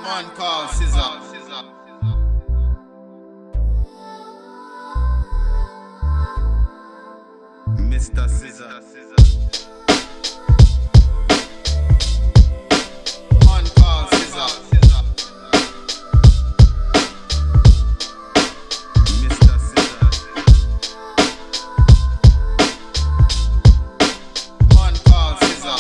On call, Scizza. Mr. Scizza. On call, Scizza. Mr. Scizza. On call, Scizza.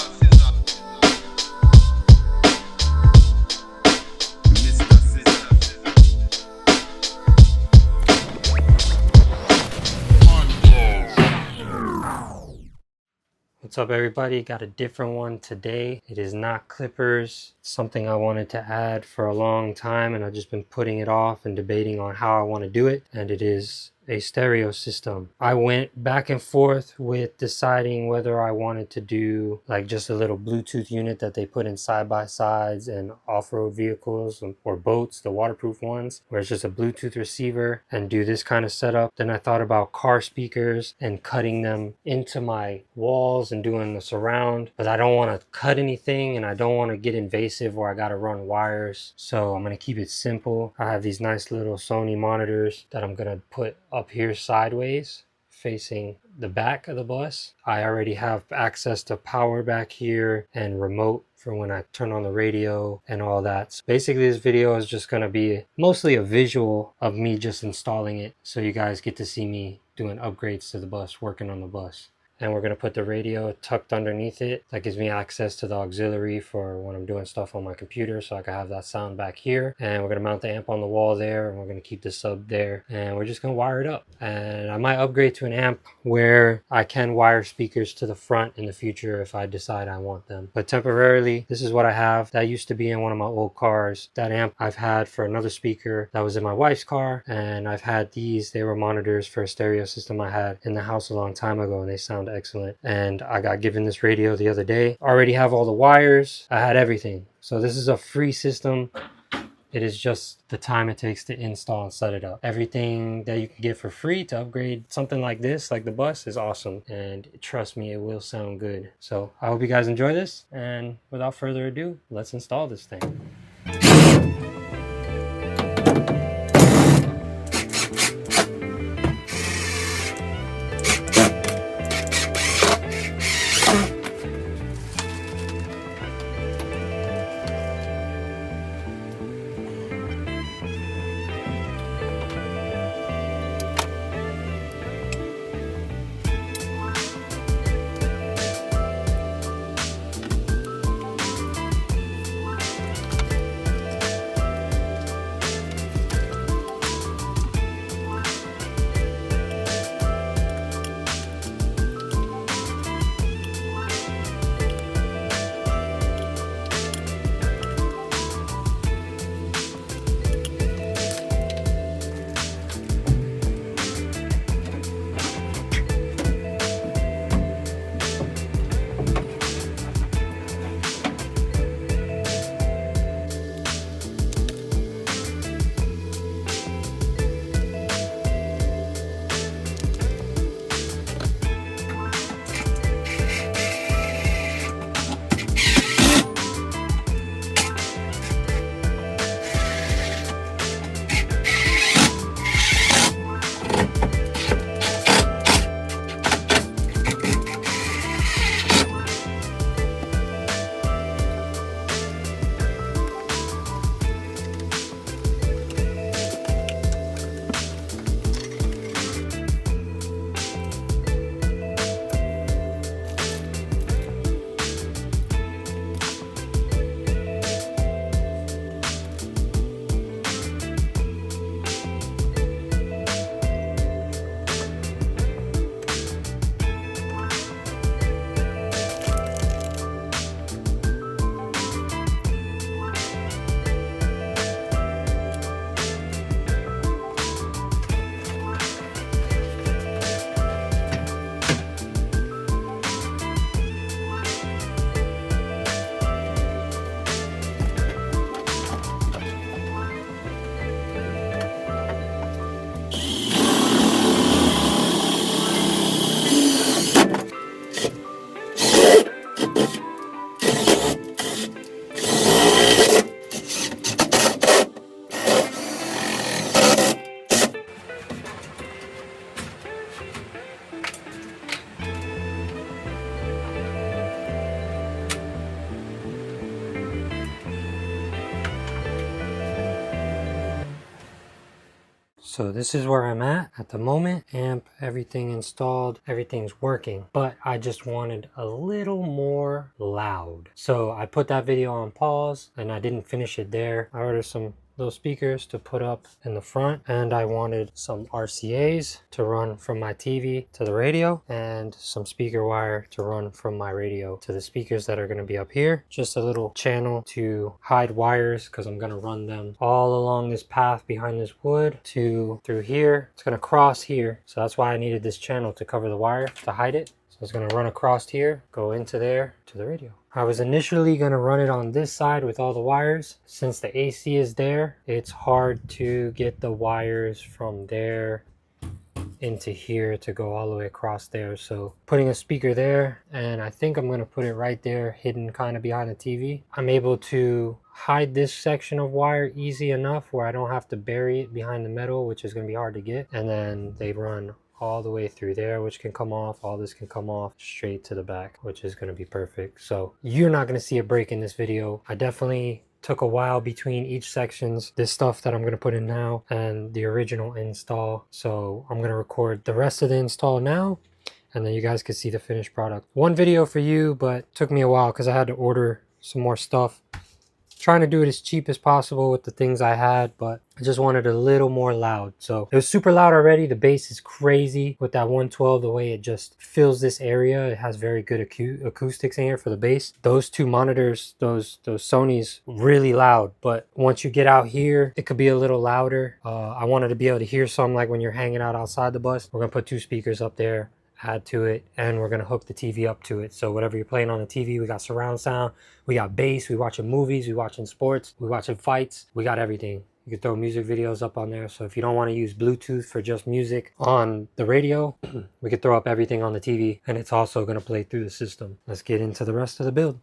What's up, everybody? Got a different one today. It is not clippers. It's something I wanted to add for a long time, and I've just been putting it off and debating on how I want to do it, and it is a stereo system. I went back and forth with deciding whether I wanted to do like just a little Bluetooth unit that they put in side-by-sides and off-road vehicles or boats, the waterproof ones, where it's just a Bluetooth receiver, and do this kind of setup. Then I thought about car speakers and cutting them into my walls and doing the surround, but I don't want to cut anything and I don't want to get invasive where I got to run wires. So I'm going to keep it simple. I have these nice little Sony monitors that I'm going to put up here sideways facing the back of the bus. I already have access to power back here and remote for when I turn on the radio and all that. So basically this video is just going to be mostly a visual of me just installing it, so you guys get to see me doing upgrades to the bus, working on the bus. And we're going to put the radio tucked underneath it. That gives me access to the auxiliary for when I'm doing stuff on my computer, so I can have that sound back here. And we're going to mount the amp on the wall there, and we're going to keep the sub there. And we're just going to wire it up. And I might upgrade to an amp where I can wire speakers to the front in the future if I decide I want them. But temporarily, this is what I have. That used to be in one of my old cars. That amp I've had for another speaker that was in my wife's car. And I've had these. They were monitors for a stereo system I had in the house a long time ago, and they sound excellent. And I got given this radio the other day. Already have all the wires. I had everything. So this is a free system. It is just the time it takes to install and set it up. Everything that you can get for free to upgrade something like this, like the bus, is awesome. And trust me, it will sound good. So I hope you guys enjoy this. And without further ado, let's install this thing. So this is where I'm at the moment. Amp, everything installed, everything's working, but I just wanted a little more loud. So I put that video on pause and I didn't finish it there. I ordered some little speakers to put up in the front, and I wanted some RCAs to run from my TV to the radio, and some speaker wire to run from my radio to the speakers that are going to be up here. Just a little channel to hide wires, because I'm going to run them all along this path behind this wood to through here. It's going to cross here, so that's why I needed this channel to cover the wire to hide it. So it's going to run across here, go into there to the radio. I was initially going to run it on this side with all the wires. Since the AC is there, it's hard to get the wires from there into here to go all the way across there. So putting a speaker there, and I think I'm going to put it right there, hidden kind of behind the TV. I'm able to hide this section of wire easy enough where I don't have to bury it behind the metal, which is going to be hard to get. And then they run all the way through there, which can come off. All this can come off straight to the back, which is going to be perfect. So you're not going to see a break in this video. I definitely took a while between each sections, this stuff that I'm going to put in now and the original install. So I'm going to record the rest of the install now, and then you guys can see the finished product. One video for you, but took me a while because I had to order some more stuff. Trying to do it as cheap as possible with the things I had, but I just wanted a little more loud. So it was super loud already. The bass is crazy with that 112, the way it just fills this area. It has very good acoustics in here for the bass. Those two monitors, those Sonys, really loud, but once you get out here, it could be a little louder. I wanted to be able to hear something like when you're hanging out outside the bus. We're gonna put two speakers up there, add to it, and we're gonna hook the TV up to it. So whatever you're playing on the TV, we got surround sound, we got bass, we watching movies, we watching sports, we watching fights, we got everything. You can throw music videos up on there. So if you don't want to use Bluetooth for just music on the radio, we could throw up everything on the TV, and it's also gonna play through the system. Let's get into the rest of the build.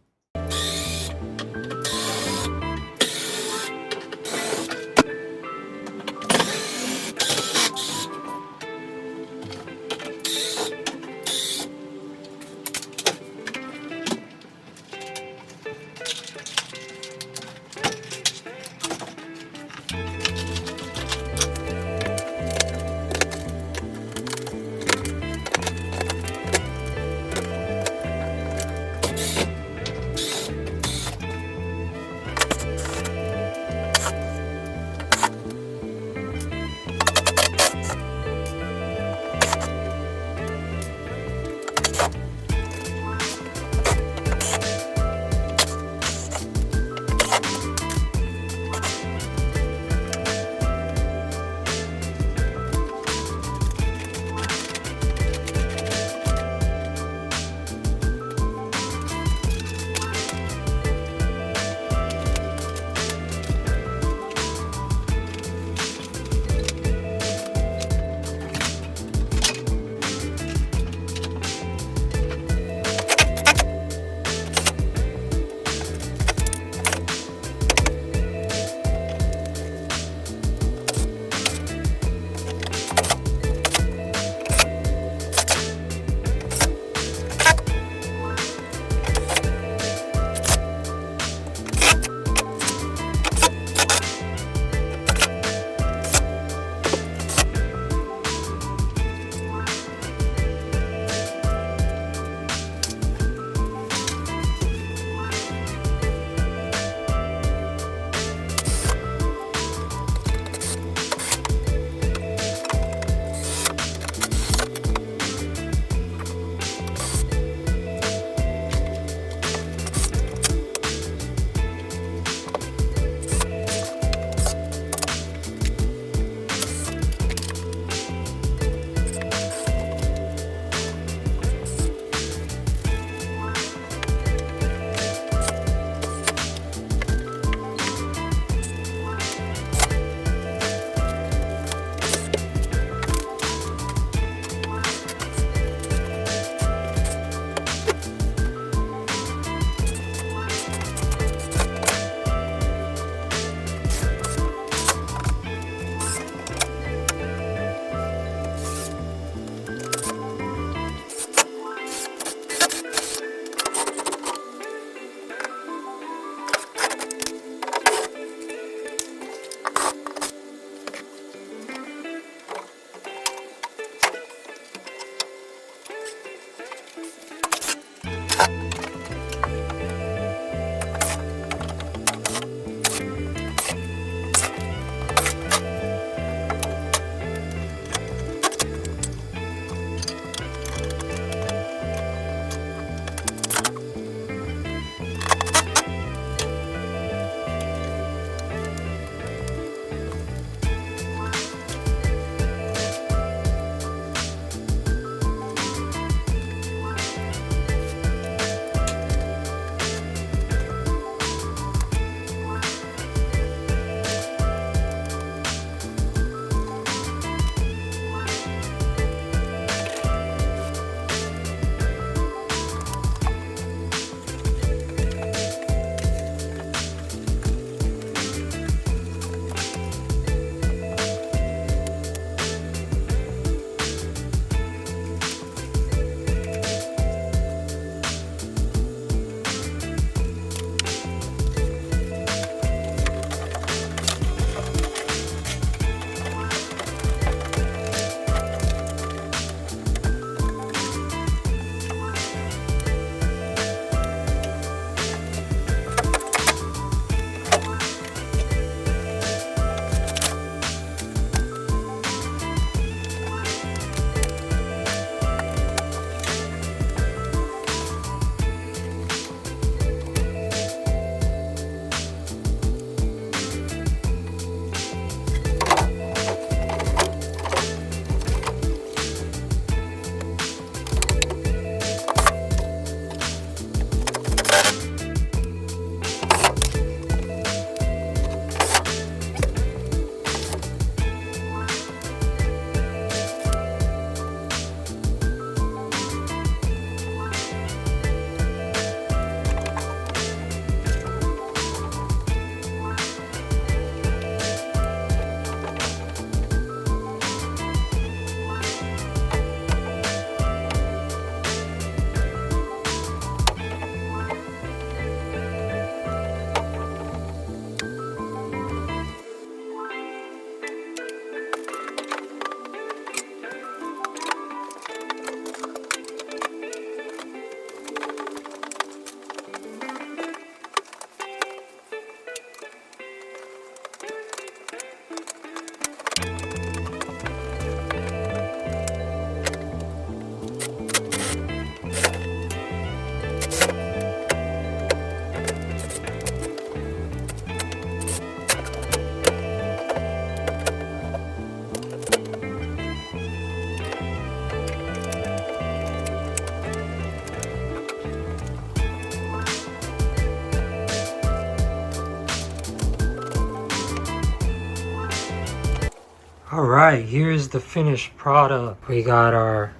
Alright, here's the finished product. We got our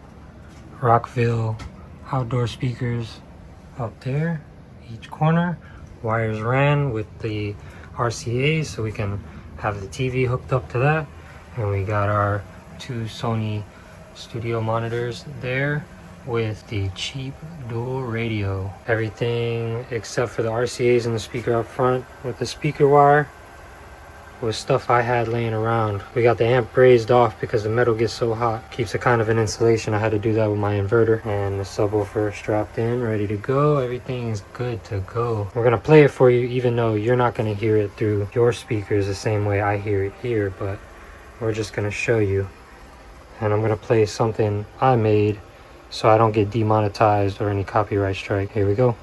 Rockville outdoor speakers up there, each corner. Wires ran with the RCA so we can have the TV hooked up to that. And we got our two Sony studio monitors there with the cheap dual radio. Everything except for the RCAs and the speaker up front with the speaker wire was stuff I had laying around. We got the amp raised off because the metal gets so hot. Keeps a kind of an insulation. I had to do that with my inverter. And the subwoofer strapped in, ready to go. Everything is good to go. We're gonna play it for you even though you're not gonna hear it through your speakers the same way I hear it here, but we're just gonna show you. And I'm gonna play something I made so I don't get demonetized or any copyright strike. Here we go.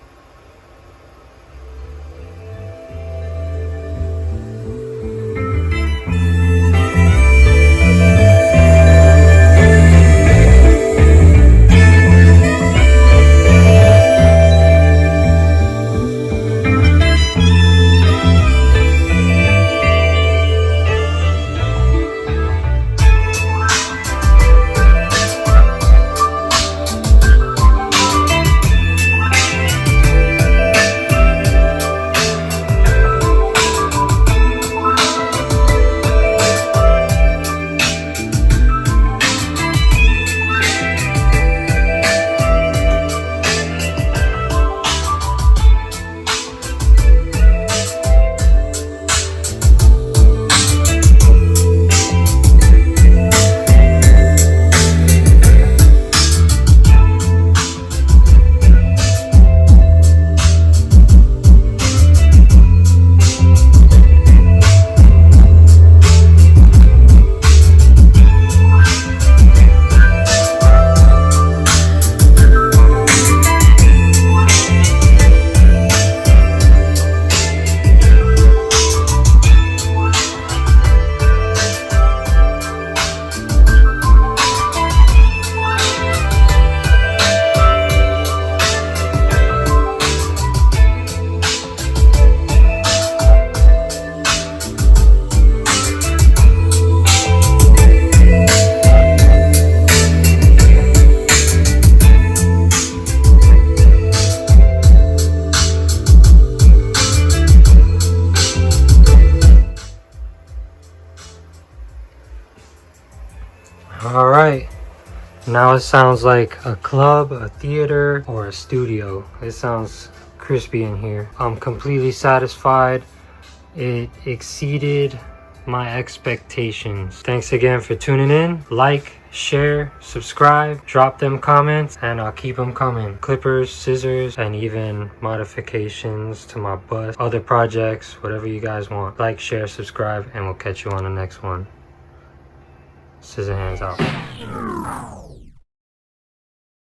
Alright, now it sounds like a club, a theater, or a studio. It sounds crispy in here. I'm completely satisfied. It exceeded my expectations. Thanks again for tuning in. Like, share, subscribe, drop them comments, and I'll keep them coming. Clippers, scissors, and even modifications to my bus, other projects, whatever you guys want. Like, share, subscribe, and we'll catch you on the next one. Scizzahands out.